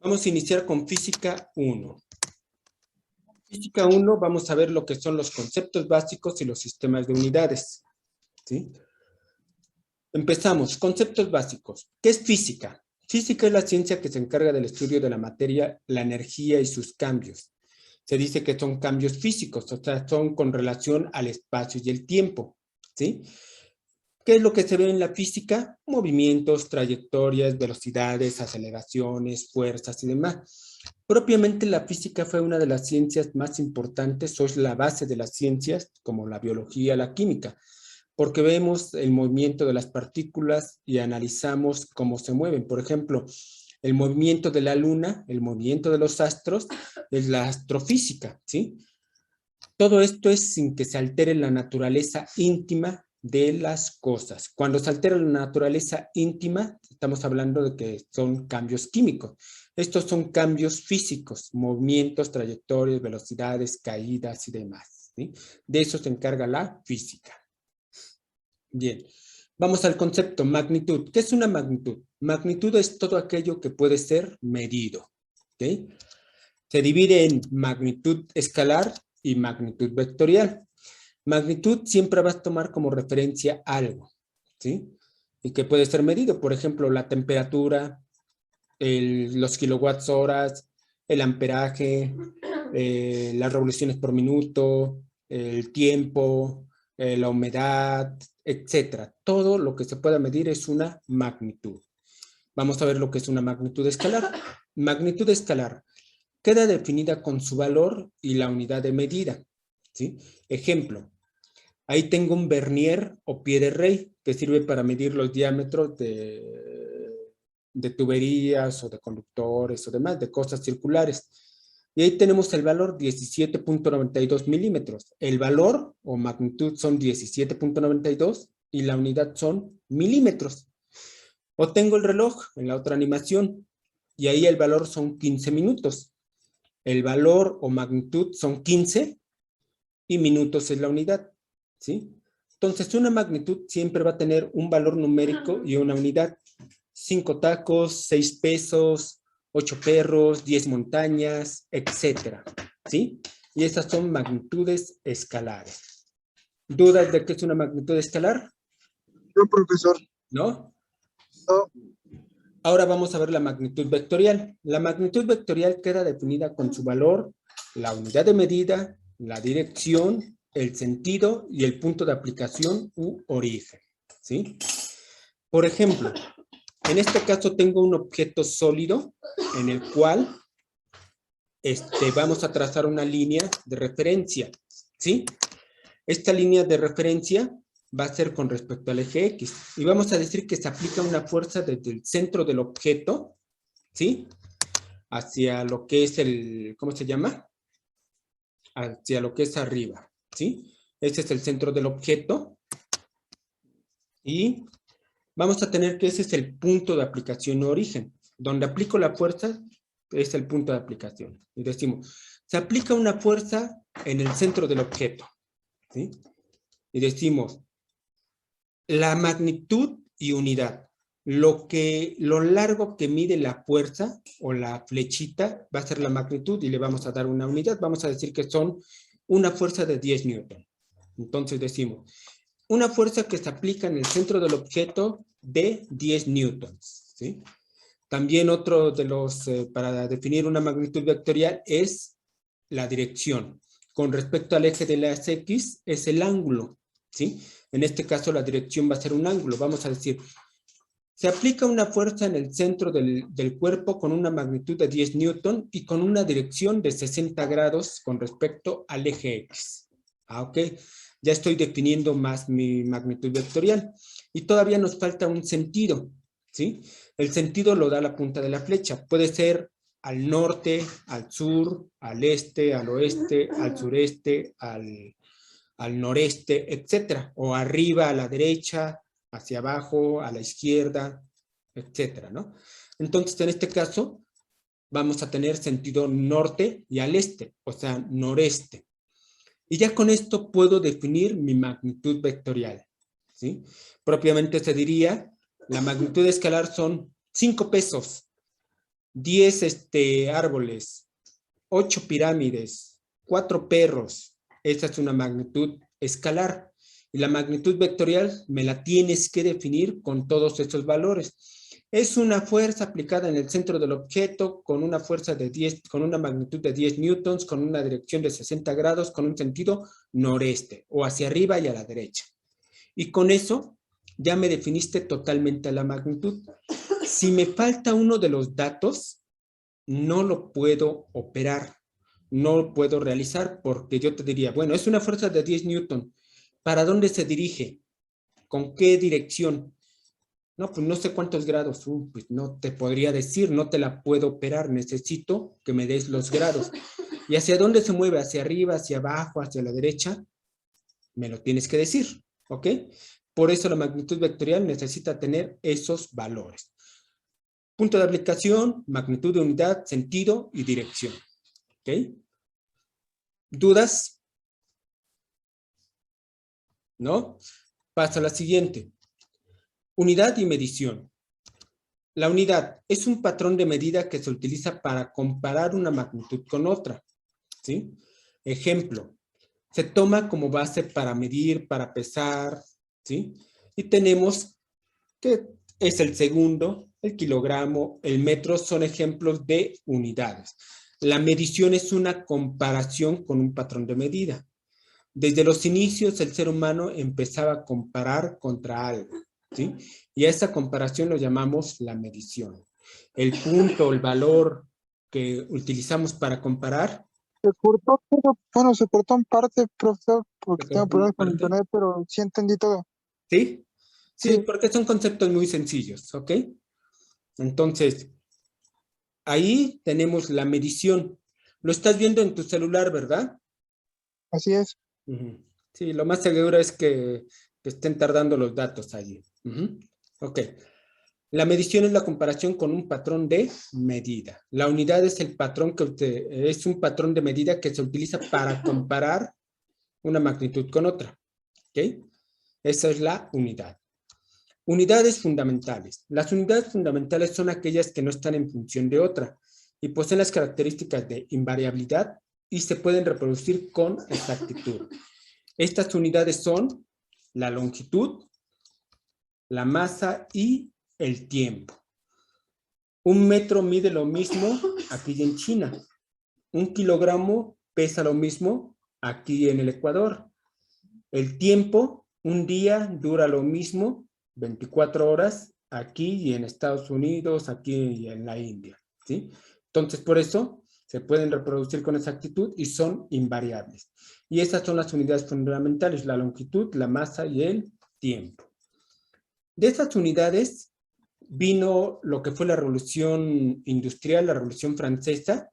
Vamos a iniciar con Física 1. Física 1 vamos a ver lo que son los conceptos básicos y los sistemas de unidades. ¿Sí? Empezamos. Conceptos básicos. ¿Qué es física? Física es la ciencia que se encarga del estudio de la materia, la energía y sus cambios. Se dice que son cambios físicos, o sea, son con relación al espacio y el tiempo. ¿Sí? ¿Qué es lo que se ve en la física? Movimientos, trayectorias, velocidades, aceleraciones, fuerzas y demás. Propiamente la física fue una de las ciencias más importantes, o es la base de las ciencias, como la biología, la química, porque vemos el movimiento de las partículas y analizamos cómo se mueven. Por ejemplo, el movimiento de la luna, el movimiento de los astros, es la astrofísica, ¿sí? Todo esto es sin que se altere la naturaleza íntima de las cosas. Cuando se altera la naturaleza íntima, estamos hablando de que son cambios químicos. Estos son cambios físicos, movimientos, trayectorias, velocidades, caídas y demás, ¿sí? De eso se encarga la física. Bien, vamos al concepto magnitud. ¿Qué es una magnitud? Magnitud es todo aquello que puede ser medido, ¿ok? Se divide en magnitud escalar y magnitud vectorial. Magnitud siempre vas a tomar como referencia algo, ¿sí? Y que puede ser medido, por ejemplo, la temperatura, los kilowatts horas, el amperaje, las revoluciones por minuto, el tiempo, la humedad, etcétera. Todo lo que se pueda medir es una magnitud. Vamos a ver lo que es una magnitud escalar. Magnitud escalar queda definida con su valor y la unidad de medida, ¿sí? Ejemplo, ahí tengo un vernier o pie de rey que sirve para medir los diámetros de tuberías o de conductores o demás, de cosas circulares. Y ahí tenemos el valor 17.92 milímetros. El valor o magnitud son 17.92 y la unidad son milímetros. O tengo el reloj en la otra animación y ahí el valor son 15 minutos. El valor o magnitud son 15 y minutos es la unidad, ¿sí? Entonces, una magnitud siempre va a tener un valor numérico y una unidad. 5 tacos, 6 pesos, 8 perros, 10 montañas, etcétera, ¿sí? Y esas son magnitudes escalares. ¿Dudas de qué es una magnitud escalar? No, profesor. ¿No? No. Ahora vamos a ver la magnitud vectorial. La magnitud vectorial queda definida con su valor, la unidad de medida, la dirección, el sentido y el punto de aplicación u origen, ¿sí? Por ejemplo, en este caso tengo un objeto sólido en el cual vamos a trazar una línea de referencia, ¿sí? Esta línea de referencia va a ser con respecto al eje X. Y vamos a decir que se aplica una fuerza desde el centro del objeto, ¿sí? Hacia lo que es el, ¿cómo se llama? Hacia lo que es arriba, ¿sí? Este es el centro del objeto. Y vamos a tener que ese es el punto de aplicación o origen. Donde aplico la fuerza es el punto de aplicación. Y decimos, se aplica una fuerza en el centro del objeto, ¿sí? Y decimos, la magnitud y unidad. Lo largo que mide la fuerza o la flechita va a ser la magnitud y le vamos a dar una unidad. Vamos a decir que son una fuerza de 10 newton. Entonces decimos, una fuerza que se aplica en el centro del objeto de 10 newtons, ¿sí? También otro de los, para definir una magnitud vectorial es la dirección. Con respecto al eje de las X es el ángulo, ¿sí? En este caso la dirección va a ser un ángulo. Vamos a decir, se aplica una fuerza en el centro del cuerpo con una magnitud de 10 newton y con una dirección de 60 grados con respecto al eje X. Ok. Ya estoy definiendo más mi magnitud vectorial. Y todavía nos falta un sentido, ¿sí? El sentido lo da la punta de la flecha. Puede ser al norte, al sur, al este, al oeste, al sureste, al noreste, etcétera. O arriba a la derecha, hacia abajo, a la izquierda, etcétera, ¿no? Entonces, en este caso, vamos a tener sentido norte y al este, o sea, noreste. Y ya con esto puedo definir mi magnitud vectorial, ¿sí? Propiamente se diría, la magnitud escalar son 5 pesos. 10 árboles, 8 pirámides, 4 perros. Esta es una magnitud escalar. Y la magnitud vectorial me la tienes que definir con todos estos valores. Es una fuerza aplicada en el centro del objeto con una fuerza de 10, con una magnitud de 10 newtons, con una dirección de 60 grados, con un sentido noreste, o hacia arriba y a la derecha. Y con eso ya me definiste totalmente la magnitud. Si me falta uno de los datos, no lo puedo operar, no lo puedo realizar, porque yo te diría, bueno, es una fuerza de 10 newton. ¿Para dónde se dirige? ¿Con qué dirección? No, pues no sé cuántos grados. Pues no te podría decir, no te la puedo operar. Necesito que me des los grados. ¿Y hacia dónde se mueve? ¿Hacia arriba, hacia abajo, hacia la derecha? Me lo tienes que decir, ¿ok? Por eso la magnitud vectorial necesita tener esos valores. Punto de aplicación, magnitud de unidad, sentido y dirección. ¿Ok? ¿Dudas? ¿No? Paso a la siguiente. Unidad y medición. La unidad es un patrón de medida que se utiliza para comparar una magnitud con otra. ¿Sí? Ejemplo, se toma como base para medir, para pesar, ¿sí? Y tenemos que es el segundo, el kilogramo, el metro, son ejemplos de unidades. La medición es una comparación con un patrón de medida. Desde los inicios, el ser humano empezaba a comparar contra algo, ¿sí? Y a esa comparación lo llamamos la medición. El punto, el valor que utilizamos para comparar. Se cortó, pero, bueno, se cortó en parte, profesor, porque ¿Se tengo cortó una problemas con parte? internet, pero sí entendí todo. ¿Sí? Sí, Sí, porque son conceptos muy sencillos, ¿ok? Entonces, ahí tenemos la medición. Lo estás viendo en tu celular, ¿verdad? así es. Ujú. Sí, lo más seguro es que estén tardando los datos allí. Ujú. Ok. La medición es la comparación con un patrón de medida. La unidad es el patrón es un patrón de medida que se utiliza para comparar una magnitud con otra. ¿Ok? Esa es la unidad. Unidades fundamentales. Las unidades fundamentales son aquellas que no están en función de otra y poseen las características de invariabilidad y se pueden reproducir con exactitud. Estas unidades son la longitud, la masa y el tiempo. Un metro mide lo mismo aquí en China. Un kilogramo pesa lo mismo aquí en el Ecuador. El tiempo, un día dura lo mismo, 24 horas, aquí y en Estados Unidos, aquí y en la India, ¿sí? Entonces, por eso se pueden reproducir con exactitud y son invariables. Y esas son las unidades fundamentales, la longitud, la masa y el tiempo. De estas unidades vino lo que fue la revolución industrial, la revolución francesa.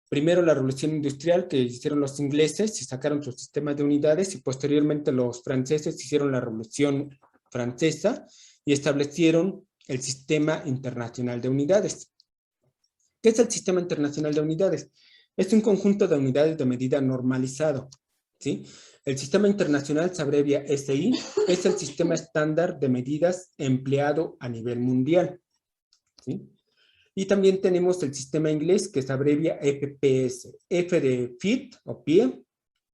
Primero la revolución industrial que hicieron los ingleses y sacaron sus sistemas de unidades y posteriormente los franceses hicieron la revolución francesa y establecieron el sistema internacional de unidades. ¿Qué es el sistema internacional de unidades? Es un conjunto de unidades de medida normalizado, ¿sí? El sistema internacional se abrevia SI, es el sistema estándar de medidas empleado a nivel mundial, ¿sí? Y también tenemos el sistema inglés que se abrevia FPS. F de feet o pie,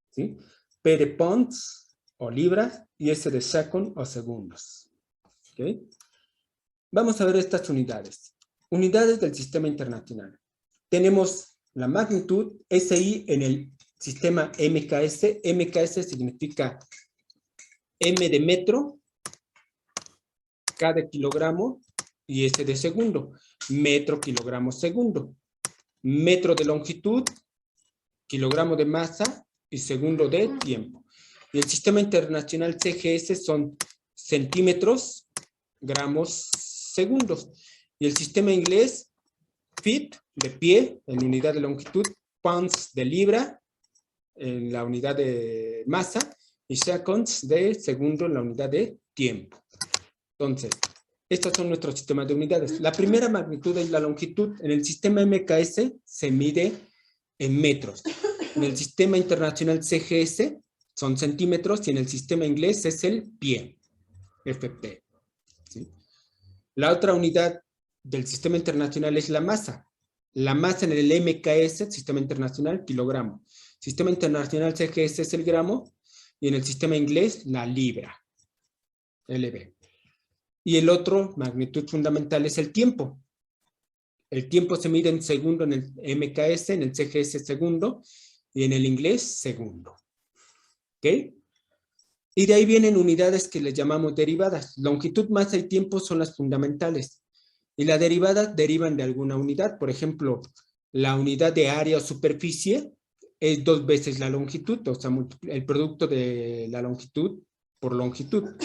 ¿sí? P de pounds o libras y S de second o segundos. ¿Okay? Vamos a ver estas unidades. Unidades del sistema internacional. Tenemos la magnitud SI en el sistema MKS. MKS significa M de metro, K de kilogramo y S de segundo. Metro, kilogramo, segundo. Metro de longitud, kilogramo de masa y segundo de tiempo. Y el sistema internacional CGS son centímetros, gramos, segundos. Y el sistema inglés, feet, de pie, en unidad de longitud, pounds de libra, en la unidad de masa, y seconds de segundo en la unidad de tiempo. Entonces, estos son nuestros sistemas de unidades. La primera magnitud es la longitud. En el sistema MKS se mide en metros. En el sistema internacional CGS son centímetros y en el sistema inglés es el pie, FP. ¿Sí? La otra unidad del Sistema Internacional es la masa. La masa en el MKS, Sistema Internacional, kilogramo. Sistema Internacional CGS es el gramo y en el sistema inglés la libra, LB. Y el otro magnitud fundamental es el tiempo. El tiempo se mide en segundo en el MKS, en el CGS segundo y en el inglés segundo. ¿Ok? Y de ahí vienen unidades que les llamamos derivadas. Longitud, masa y tiempo son las fundamentales. Y las derivadas derivan de alguna unidad. Por ejemplo, la unidad de área o superficie es 2 veces la longitud, o sea, el producto de la longitud por longitud.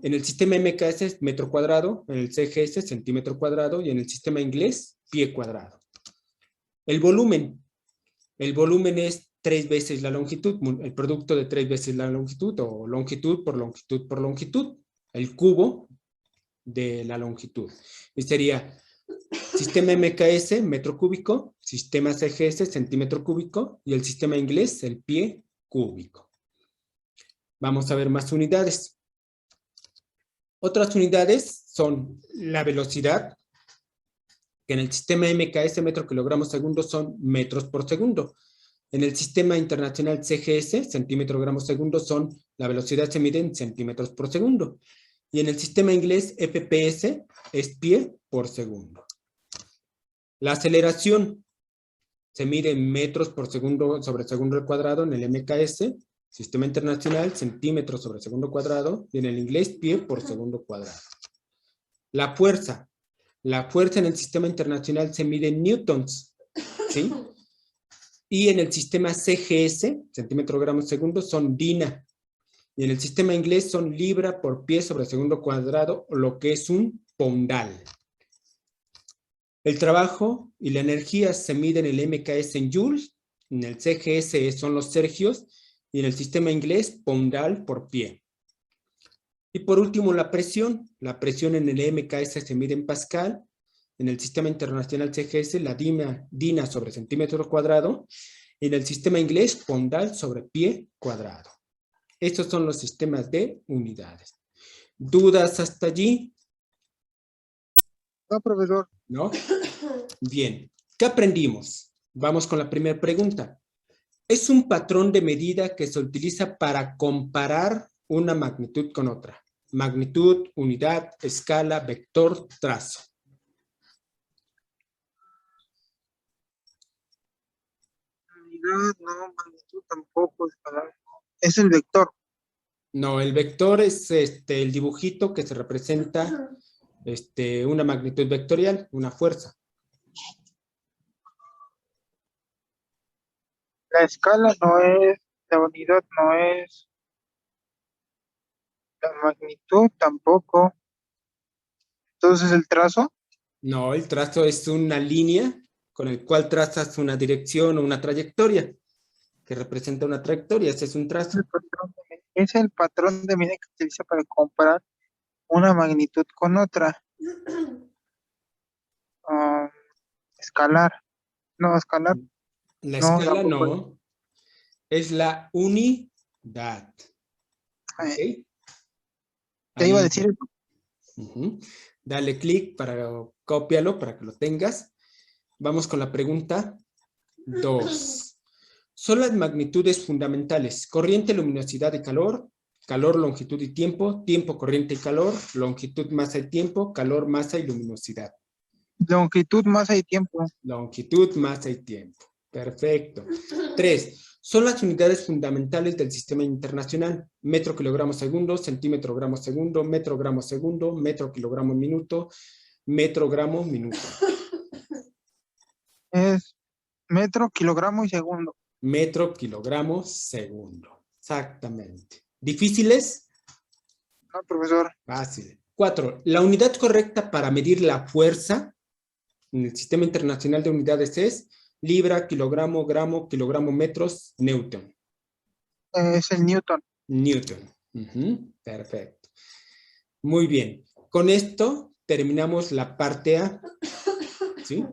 En el sistema MKS es metro cuadrado, en el CGS centímetro cuadrado y en el sistema inglés pie cuadrado. El volumen es 3 veces la longitud, el producto de 3 veces la longitud o longitud por longitud por longitud, el cubo de la longitud. Y sería sistema MKS, metro cúbico, sistema CGS, centímetro cúbico y el sistema inglés, el pie cúbico. Vamos a ver más unidades. Otras unidades son la velocidad, que en el sistema MKS, metro kilogramo segundo, son metros por segundo. En el sistema internacional CGS, centímetro gramo segundo, la velocidad se mide en centímetros por segundo. Y en el sistema inglés FPS es pie por segundo. La aceleración se mide en metros por segundo sobre segundo al cuadrado en el MKS, sistema internacional, centímetros sobre segundo cuadrado, y en el inglés pie por segundo cuadrado. La fuerza en el sistema internacional se mide en newtons, ¿sí? Y en el sistema CGS, centímetro gramo segundo, son DINA. Y en el sistema inglés son libra por pie sobre segundo cuadrado, o lo que es un poundal. El trabajo y la energía se miden en el MKS en joules, en el CGS son los sergios, y en el sistema inglés, poundal por pie. Y por último, la presión. La presión en el MKS se mide en pascal, en el sistema internacional CGS, la DINA sobre centímetro cuadrado, y en el sistema inglés, poundal sobre pie cuadrado. Estos son los sistemas de unidades. ¿Dudas hasta allí? No, profesor. ¿No? Bien. ¿Qué aprendimos? Vamos con la primera pregunta. Es un patrón de medida que se utiliza para comparar una magnitud con otra. Magnitud, unidad, escala, vector, trazo. Unidad, no, magnitud tampoco, escalar. Es el vector. No, el vector es el dibujito que se representa una magnitud vectorial, una fuerza. La escala no es, la unidad no es, la magnitud tampoco. Entonces el trazo, No, el trazo es una línea con el cual trazas una dirección o una trayectoria, que representa una trayectoria. Ese es un trazo. es el patrón de medida que se utiliza para comparar una magnitud con otra. Escalar. No, escalar. La No, escala tampoco. no. Es la unidad. ¿Ok? Te iba a Ahí. decir, Dale clic para cópialo para que lo tengas. Vamos con la pregunta 2. Son las magnitudes fundamentales: corriente, luminosidad y calor, calor, longitud y tiempo, tiempo, corriente y calor, longitud, masa y tiempo, calor, masa y luminosidad. longitud, masa y tiempo. Longitud, masa y tiempo. Perfecto. 3. Son las unidades fundamentales del sistema internacional: metro, kilogramo, segundo, centímetro, gramo, segundo, metro, gramo, segundo, metro, kilogramo, minuto, metro, gramo, minuto. Es metro, kilogramo y segundo. Metro, kilogramo, segundo. Exactamente. ¿Difíciles? No, profesor. Fácil. 4. La unidad correcta para medir la fuerza en el sistema internacional de unidades es libra, kilogramo, gramo, kilogramo, metros, newton. Es el newton. Newton. Perfecto. Muy bien. Con esto terminamos la parte A. ¿Sí?